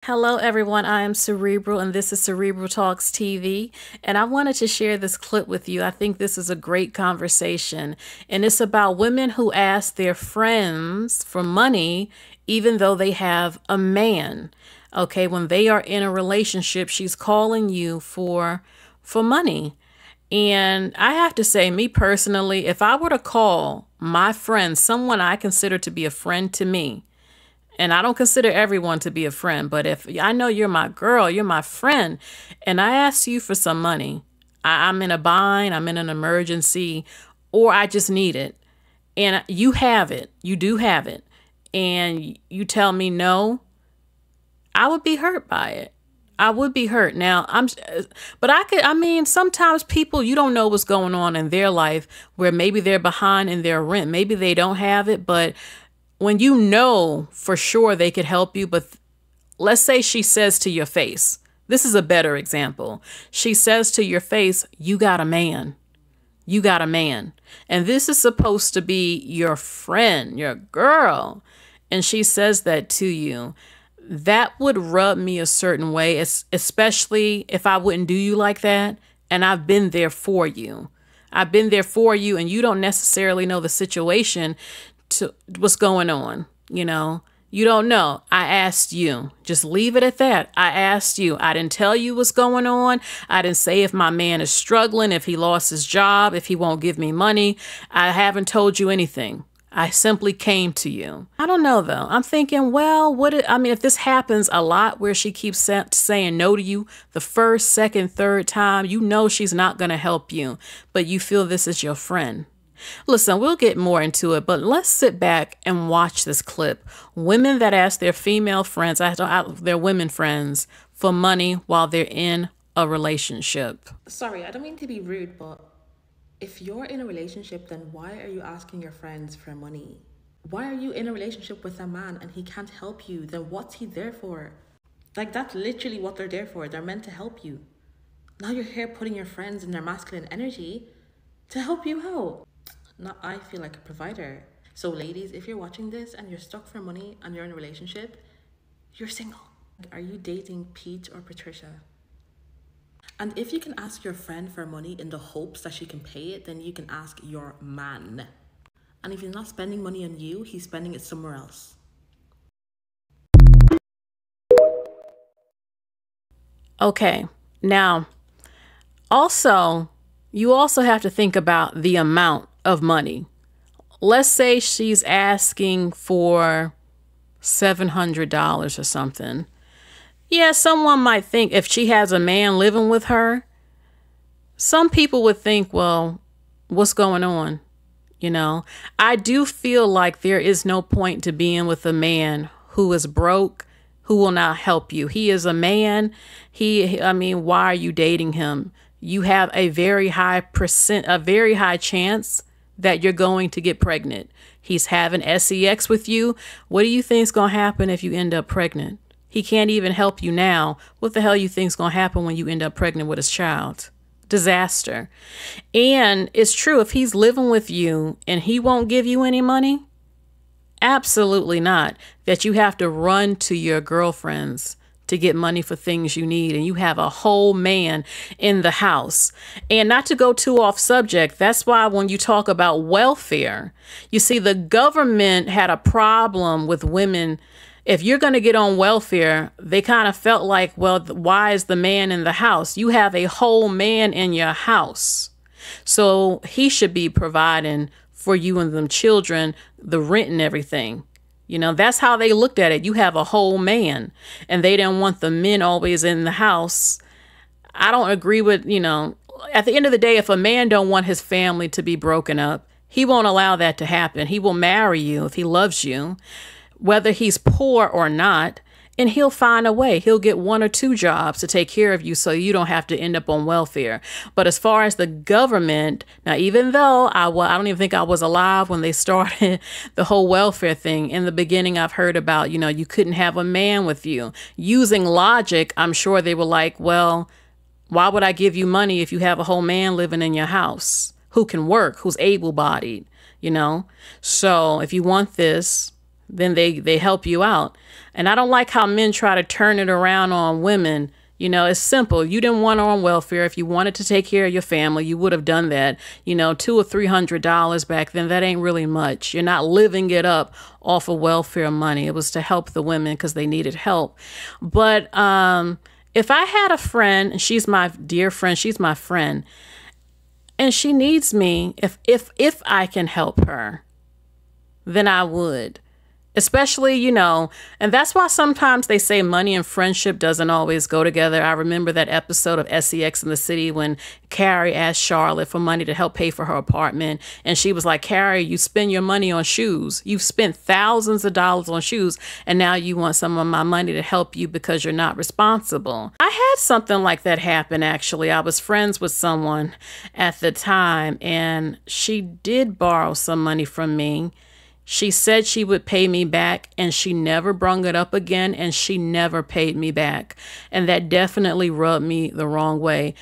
Hello, everyone. I am Cerebral, and this is Cerebral Talks TV. And I wanted to share this clip with you. I think this is a great conversation, and it's about women who ask their friends for money, even though they have a man. Okay, when they are in a relationship, she's calling you for money. And I have to say, me personally, if I were to call my friend, someone I consider to be a friend to me, and I don't consider everyone to be a friend, but if I know you're my girl, you're my friend, and I ask you for some money, I'm in a bind, I'm in an emergency, or I just need it, and you have it, you do have it, and you tell me no, I would be hurt by it. I would be hurt. Now, I mean, sometimes people, you don't know what's going on in their life where maybe they're behind in their rent. Maybe they don't have it, but when you know for sure they could help you, but let's say she says to your face, this is a better example. She says to your face, you got a man. You got a man. And this is supposed to be your friend, your girl. And she says that to you. That would rub me a certain way, especially if I wouldn't do you like that. And I've been there for you. I've been there for you, and you don't necessarily know the situation to what's going on. You don't know. I asked you. Just leave it at that. I asked you. I didn't tell you what's going on. I didn't say if my man is struggling, if he lost his job, if he won't give me money. I haven't told you anything. I simply came to you. I don't know, though. I'm thinking, well, if this happens a lot where she keeps saying no to you the first, second, third time, you know she's not going to help you, but you feel this is your friend. Listen, we'll get more into it, but let's sit back and watch this clip. Women that ask their female friends, their women friends, for money while they're in a relationship. Sorry, I don't mean to be rude, but if you're in a relationship, then why are you asking your friends for money? Why are you in a relationship with a man and he can't help you? Then what's he there for? Like, that's literally what they're there for. They're meant to help you. Now you're here putting your friends in their masculine energy to help you out. Now I feel like a provider. So ladies, if you're watching this and you're stuck for money and you're in a relationship, you're single. Are you dating Pete or Patricia? And if you can ask your friend for money in the hopes that she can pay it, then you can ask your man. And if he's not spending money on you, he's spending it somewhere else. Okay, now, you also have to think about the amount of money. Let's say she's asking for $700 or something. Yeah, someone might think if she has a man living with her, some people would think, well, what's going on? I do feel like there is no point to being with a man who is broke, who will not help you. He is a man. Why are you dating him? You have a very high chance that you're going to get pregnant. He's having sex with you. What do you think is going to happen if you end up pregnant? He can't even help you now. What the hell you think is going to happen when you end up pregnant with his child? Disaster. And it's true, if he's living with you and he won't give you any money, absolutely not. That you have to run to your girlfriends to get money for things you need, and you have a whole man in the house. And not to go too off subject, that's why when you talk about welfare, you see the government had a problem with women. If you're going to get on welfare, they kind of felt like, well, why is the man in the house? You have a whole man in your house. So he should be providing for you and them children, the rent and everything. That's how they looked at it. You have a whole man, and they didn't want the men always in the house. I don't agree with, at the end of the day, if a man don't want his family to be broken up, he won't allow that to happen. He will marry you if he loves you, whether he's poor or not, and he'll find a way. He'll get one or two jobs to take care of you so you don't have to end up on welfare. But as far as the government, now, even though I don't even think I was alive when they started the whole welfare thing. In the beginning, I've heard about, you couldn't have a man with you. Using logic, I'm sure they were like, well, why would I give you money if you have a whole man living in your house who can work, who's able-bodied, So if you want this, then they help you out. And I don't like how men try to turn it around on women. You know, it's simple. You didn't want her on welfare. If you wanted to take care of your family, you would have done that. You know, $200 or $300 back then, that ain't really much. You're not living it up off of welfare money. It was to help the women because they needed help. But if I had a friend, and she's my dear friend, she's my friend, and she needs me, if I can help her, then I would. Especially, you know, and that's why sometimes they say money and friendship doesn't always go together. I remember that episode of SEX in the City when Carrie asked Charlotte for money to help pay for her apartment. And she was like, Carrie, you spend your money on shoes. You've spent thousands of dollars on shoes. And now you want some of my money to help you because you're not responsible. I had something like that happen, actually. I was friends with someone at the time, and she did borrow some money from me. She said she would pay me back, and she never brung it up again, and she never paid me back. And that definitely rubbed me the wrong way.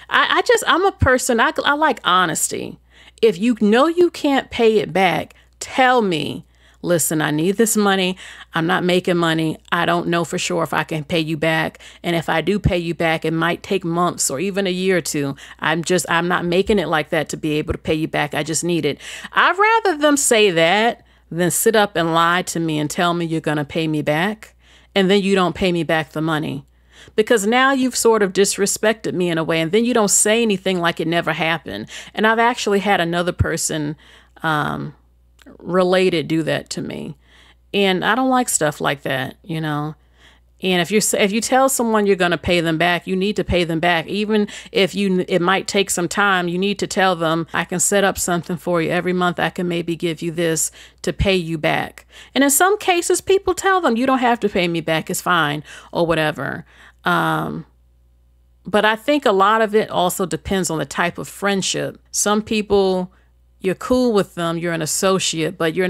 I'm a person, I like honesty. If you know you can't pay it back, tell me, listen, I need this money. I'm not making money. I don't know for sure if I can pay you back. And if I do pay you back, it might take months or even a year or two. I'm not making it like that to be able to pay you back. I just need it. I'd rather them say that than sit up and lie to me and tell me you're going to pay me back, and then you don't pay me back the money. Because now you've sort of disrespected me in a way, and then you don't say anything like it never happened. And I've actually had another person related do that to me, and I don't like stuff like that, you know. And if you tell someone you're going to pay them back, you need to pay them back. Even if it might take some time, you need to tell them, I can set up something for you every month. I can maybe give you this to pay you back. And in some cases, people tell them, you don't have to pay me back, it's fine, or whatever. But I think a lot of it also depends on the type of friendship. Some people, you're cool with them, you're an associate, but we're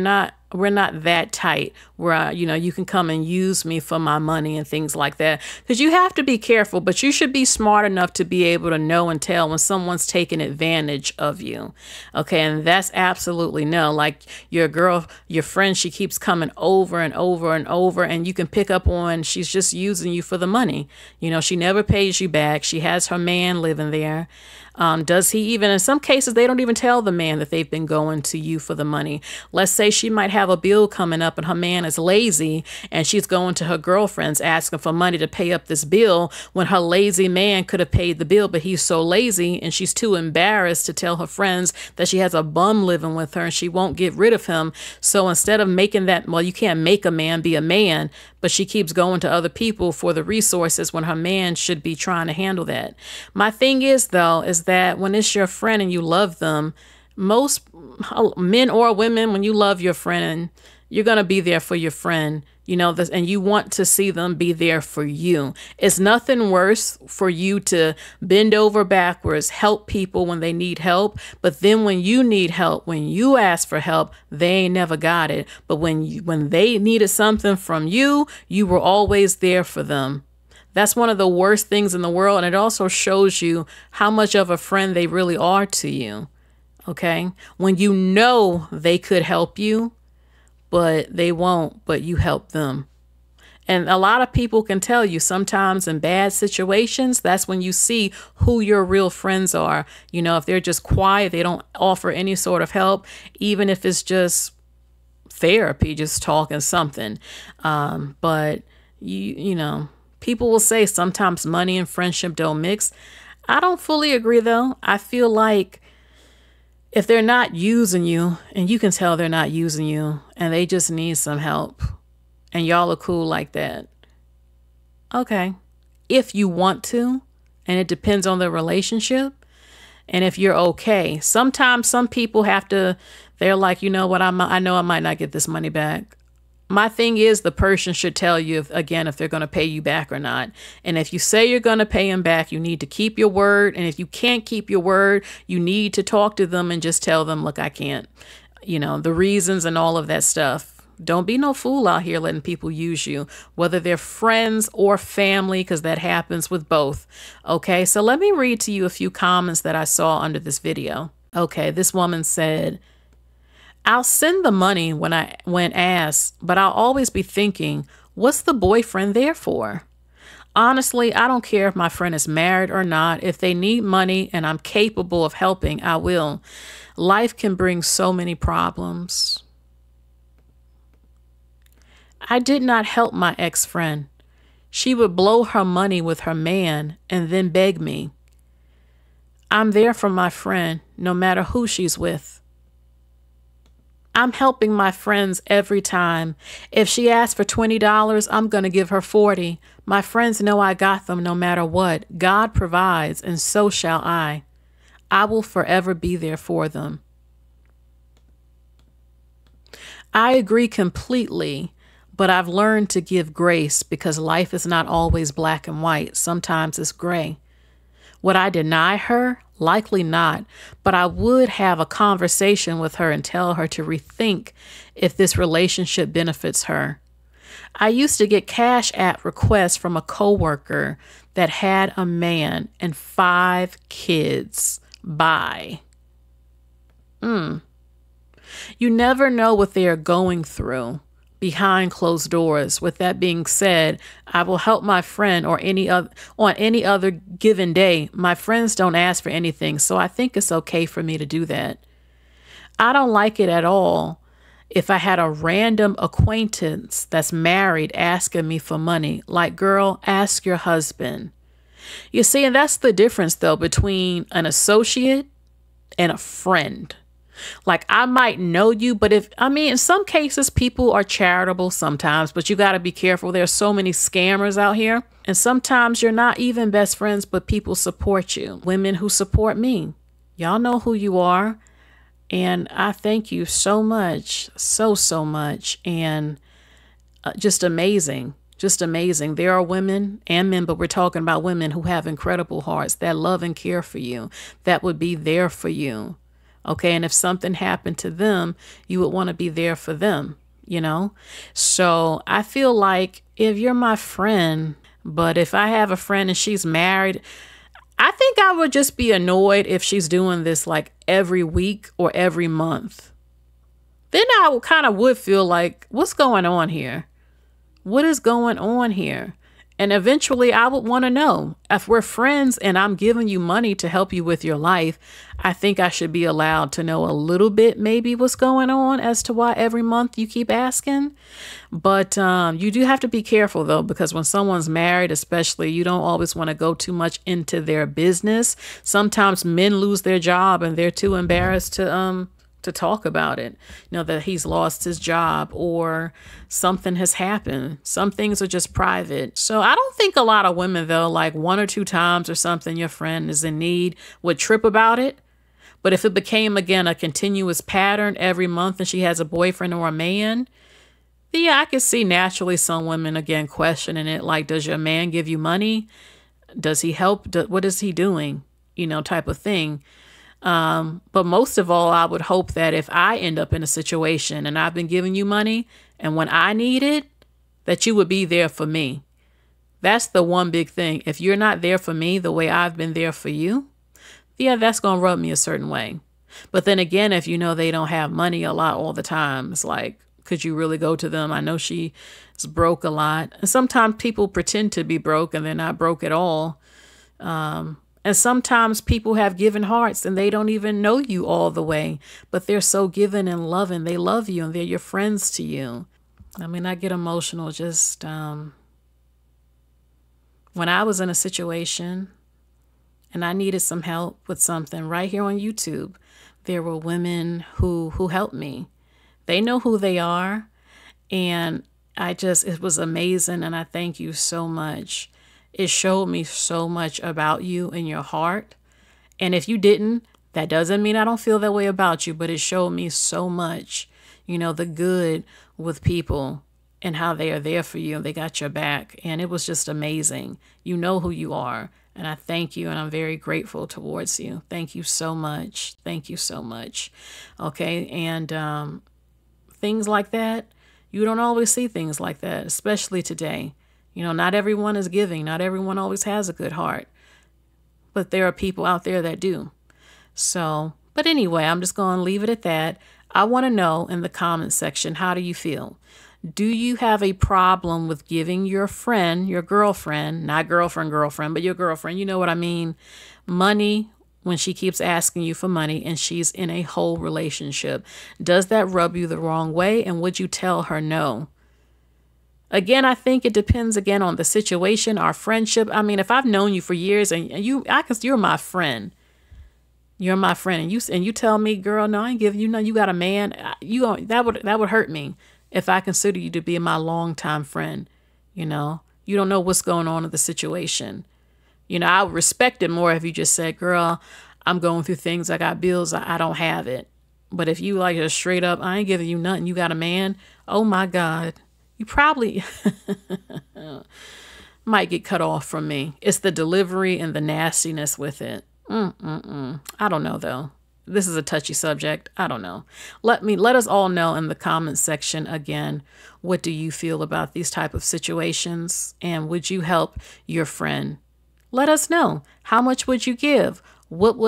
not that tight where, you know, you can come and use me for my money and things like that. Because you have to be careful, but you should be smart enough to be able to know and tell when someone's taking advantage of you. Okay, and that's absolutely no. Like your friend, she keeps coming over and over and over, and you can pick up on she's just using you for the money. You know, she never pays you back. She has her man living there. Does he even, in some cases, they don't even tell the man that they've been going to you for the money. Let's say she might have a bill coming up and her man is lazy and she's going to her girlfriends asking for money to pay up this bill when her lazy man could have paid the bill, but he's so lazy and she's too embarrassed to tell her friends that she has a bum living with her and she won't get rid of him. So instead of making that, well, you can't make a man be a man, but she keeps going to other people for the resources when her man should be trying to handle that. My thing is, though, is that when it's your friend and you love them, most men or women, when you love your friend, you're going to be there for your friend, you know, and you want to see them be there for you. It's nothing worse for you to bend over backwards, help people when they need help. But then when you need help, when you ask for help, they ain't never got it. But when they needed something from you, you were always there for them. That's one of the worst things in the world. And it also shows you how much of a friend they really are to you. Okay. When you know they could help you, but they won't, but you help them. And a lot of people can tell you sometimes in bad situations, that's when you see who your real friends are. You know, if they're just quiet, they don't offer any sort of help, even if it's just therapy, just talking something. But you know, people will say sometimes money and friendship don't mix. I don't fully agree, though. I feel like if they're not using you, and you can tell they're not using you, and they just need some help, and y'all are cool like that, okay. If you want to, and it depends on the relationship, and if you're okay. Sometimes some people they're like, you know what, I know I might not get this money back. My thing is the person should tell you, if they're going to pay you back or not. And if you say you're going to pay them back, you need to keep your word. And if you can't keep your word, you need to talk to them and just tell them, look, I can't, you know, the reasons and all of that stuff. Don't be no fool out here letting people use you, whether they're friends or family, because that happens with both. Okay, so let me read to you a few comments that I saw under this video. Okay, this woman said, I'll send the money when asked, but I'll always be thinking, what's the boyfriend there for? Honestly, I don't care if my friend is married or not. If they need money and I'm capable of helping, I will. Life can bring so many problems. I did not help my ex-friend. She would blow her money with her man and then beg me. I'm there for my friend, no matter who she's with. I'm helping my friends every time. If she asks for $20, I'm going to give her 40. My friends know I got them no matter what. God provides, and so shall I. I will forever be there for them. I agree completely, but I've learned to give grace because life is not always black and white. Sometimes it's gray. Would I deny her? Likely not, but I would have a conversation with her and tell her to rethink if this relationship benefits her. I used to get Cash App requests from a coworker that had a man and 5 kids. Bye. You never know what they are going through behind closed doors. With that being said, I will help my friend or on any other given day. My friends don't ask for anything, so I think it's okay for me to do that. I don't like it at all if I had a random acquaintance that's married asking me for money. Like, girl, ask your husband. You see, and that's the difference, though, between an associate and a friend. Like, I might know you, but in some cases, people are charitable sometimes, but you got to be careful. There's so many scammers out here. And sometimes you're not even best friends, but people support you. Women who support me. Y'all know who you are. And I thank you so much, so much. And just amazing. Just amazing. There are women and men, but we're talking about women who have incredible hearts that love and care for you, that would be there for you. Okay. And if something happened to them, you would want to be there for them, you know? So I feel like if you're my friend, but if I have a friend and she's married, I think I would just be annoyed if she's doing this like every week or every month. Then I would feel like, what's going on here? What is going on here? And eventually I would want to know. If we're friends and I'm giving you money to help you with your life, I think I should be allowed to know a little bit maybe what's going on as to why every month you keep asking. But you do have to be careful, though, because when someone's married, especially, you don't always want to go too much into their business. Sometimes men lose their job and they're too embarrassed to talk about it, that he's lost his job or something has happened. Some things are just private. So I don't think a lot of women, though, like 1 or 2 times or something, your friend is in need, would trip about it. But if it became, again, a continuous pattern every month and she has a boyfriend or a man, then yeah, I could see naturally some women, again, questioning it. Like, does your man give you money? Does he help? What is he doing? Type of thing. But most of all, I would hope that if I end up in a situation and I've been giving you money and when I need it, that you would be there for me. That's the one big thing. If you're not there for me the way I've been there for you, yeah, that's going to rub me a certain way. But then again, if they don't have money a lot all the time, it's like, could you really go to them? I know she is broke a lot. And sometimes people pretend to be broke and they're not broke at all. And sometimes people have given hearts and they don't even know you all the way, but they're so giving and loving. They love you and they're your friends to you. I get emotional just when I was in a situation and I needed some help with something right here on YouTube. There were women who helped me. They know who they are. And it was amazing. And I thank you so much. It showed me so much about you and your heart. And if you didn't, that doesn't mean I don't feel that way about you, but it showed me so much, the good with people and how they are there for you and they got your back. And it was just amazing. You know who you are. And I thank you. And I'm very grateful towards you. Thank you so much. Thank you so much. Okay. And things like that, you don't always see things like that, especially today. Not everyone is giving. Not everyone always has a good heart. But there are people out there that do. So, but anyway, I'm just going to leave it at that. I want to know in the comment section, how do you feel? Do you have a problem with giving your friend, your girlfriend, not girlfriend, but your girlfriend, you know what I mean, money when she keeps asking you for money and she's in a whole relationship? Does that rub you the wrong way? And would you tell her no? Again, I think it depends again on the situation, our friendship. I mean, if I've known you for years and you're my friend, and you tell me, girl, no, I ain't giving you none. You got a man. That would hurt me if I consider you to be my longtime friend. You know, you don't know what's going on in the situation. You know, I would respect it more if you just said, girl, I'm going through things. I got bills. I don't have it. But if you like just straight up, I ain't giving you nothing. You got a man. Oh my God. You probably might get cut off from me. It's the delivery and the nastiness with it. I don't know though. This is a touchy subject. I don't know. Let us all know in the comments section again, what do you feel about these type of situations? And would you help your friend? Let us know. How much would you give? What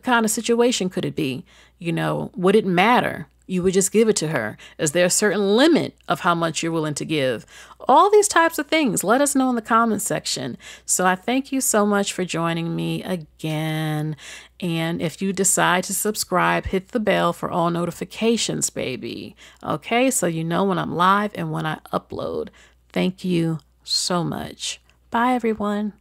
kind of situation could it be? You know, would it matter? You would just give it to her. Is there a certain limit of how much you're willing to give? All these types of things, let us know in the comments section. So I thank you so much for joining me again. And if you decide to subscribe, hit the bell for all notifications, baby. Okay, so you know when I'm live and when I upload. Thank you so much. Bye, everyone.